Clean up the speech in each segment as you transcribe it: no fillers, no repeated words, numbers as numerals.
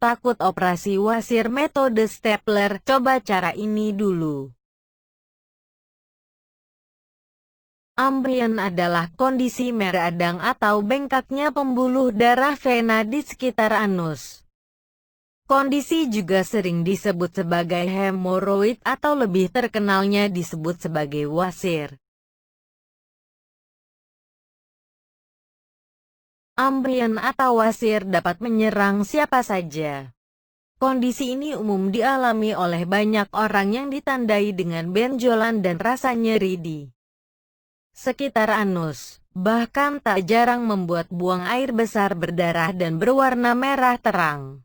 Takut operasi wasir metode stapler? Coba cara ini dulu. Amblion adalah kondisi meradang atau bengkaknya pembuluh darah vena di sekitar anus. Kondisi juga sering disebut sebagai hemoroid atau lebih terkenalnya disebut sebagai wasir. Amblion atau wasir dapat menyerang siapa saja. Kondisi ini umum dialami oleh banyak orang yang ditandai dengan benjolan dan rasa nyeri di sekitar anus. Bahkan tak jarang membuat buang air besar berdarah dan berwarna merah terang.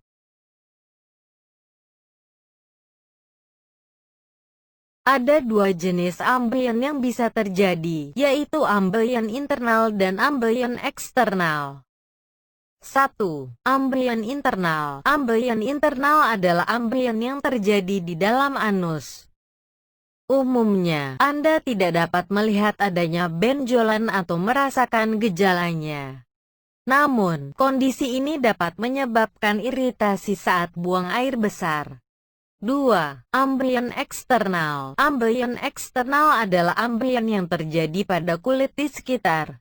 Ada dua jenis amblion yang bisa terjadi, yaitu amblion internal dan amblion eksternal. 1. Amblion internal. Amblion internal adalah amblion yang terjadi di dalam anus. Umumnya, Anda tidak dapat melihat adanya benjolan atau merasakan gejalanya. Namun, kondisi ini dapat menyebabkan iritasi saat buang air besar. 2. Amblion eksternal. Amblion eksternal adalah amblion yang terjadi pada kulit di sekitar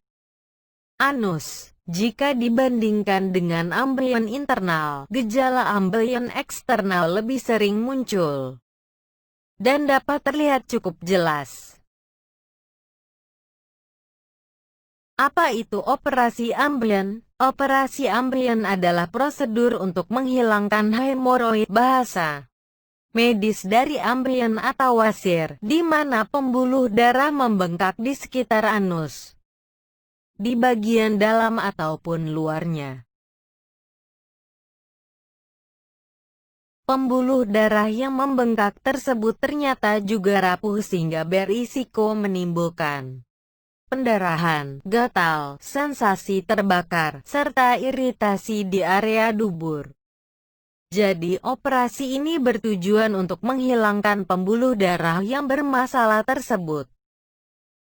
anus. Jika dibandingkan dengan amblion internal, gejala amblion eksternal lebih sering muncul dan dapat terlihat cukup jelas. Apa itu operasi amblion? Operasi amblion adalah prosedur untuk menghilangkan hemoroid bahasa medis dari amblion atau wasir, di mana pembuluh darah membengkak di sekitar anus, di bagian dalam ataupun luarnya. Pembuluh darah yang membengkak tersebut ternyata juga rapuh sehingga berisiko menimbulkan pendarahan, gatal, sensasi terbakar, serta iritasi di area dubur. Jadi operasi ini bertujuan untuk menghilangkan pembuluh darah yang bermasalah tersebut,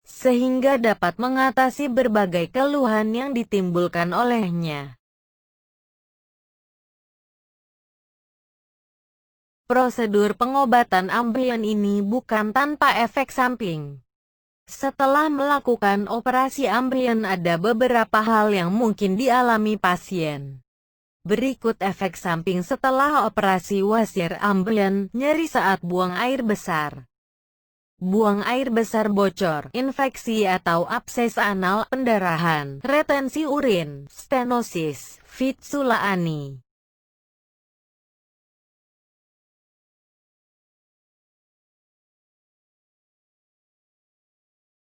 sehingga dapat mengatasi berbagai keluhan yang ditimbulkan olehnya. Prosedur pengobatan amblion ini bukan tanpa efek samping. Setelah melakukan operasi amblion ada beberapa hal yang mungkin dialami pasien. Berikut efek samping setelah operasi wasir amblion: nyeri saat buang air besar, buang air besar bocor, infeksi atau abses anal, pendarahan, retensi urin, stenosis, fistula ani.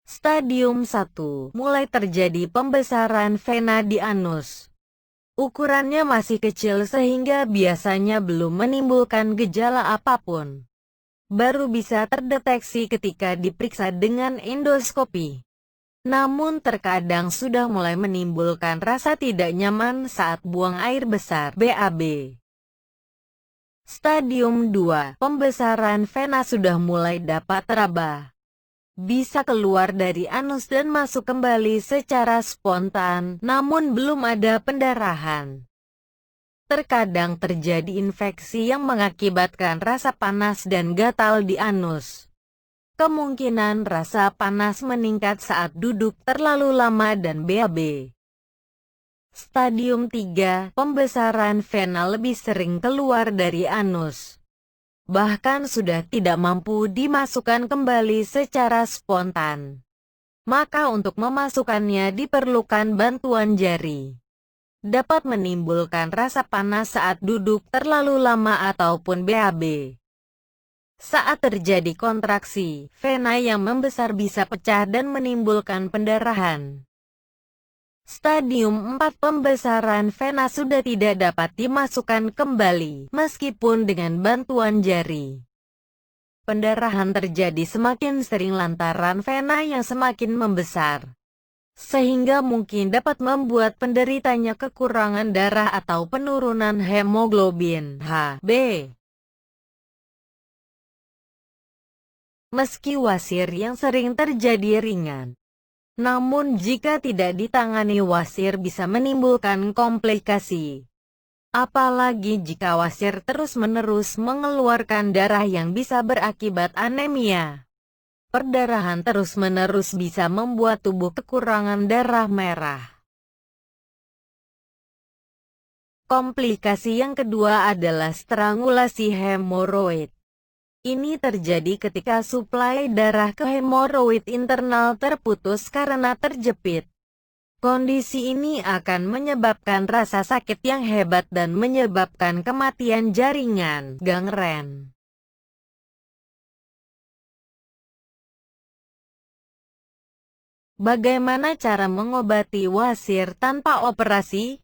Stadium 1. Mulai terjadi pembesaran vena di anus. Ukurannya masih kecil sehingga biasanya belum menimbulkan gejala apapun. Baru bisa terdeteksi ketika diperiksa dengan endoskopi. Namun terkadang sudah mulai menimbulkan rasa tidak nyaman saat buang air besar (BAB). Stadium 2. Pembesaran vena sudah mulai dapat teraba. Bisa keluar dari anus dan masuk kembali secara spontan, namun belum ada pendarahan. Terkadang terjadi infeksi yang mengakibatkan rasa panas dan gatal di anus. Kemungkinan rasa panas meningkat saat duduk terlalu lama dan BAB. Stadium 3. Pembesaran vena lebih sering keluar dari anus. Bahkan sudah tidak mampu dimasukkan kembali secara spontan. Maka untuk memasukkannya diperlukan bantuan jari. Dapat menimbulkan rasa panas saat duduk terlalu lama ataupun BAB. Saat terjadi kontraksi, vena yang membesar bisa pecah dan menimbulkan pendarahan. Stadium 4. Pembesaran vena sudah tidak dapat dimasukkan kembali, meskipun dengan bantuan jari. Pendarahan terjadi semakin sering lantaran vena yang semakin membesar, sehingga mungkin dapat membuat penderitanya kekurangan darah atau penurunan hemoglobin (HB). Meski wasir yang sering terjadi ringan, namun jika tidak ditangani wasir bisa menimbulkan komplikasi. Apalagi jika wasir terus-menerus mengeluarkan darah yang bisa berakibat anemia. Perdarahan terus-menerus bisa membuat tubuh kekurangan darah merah. Komplikasi yang kedua adalah strangulasi hemoroid. Ini terjadi ketika suplai darah ke hemoroid internal terputus karena terjepit. Kondisi ini akan menyebabkan rasa sakit yang hebat dan menyebabkan kematian jaringan, gangren. Bagaimana cara mengobati wasir tanpa operasi?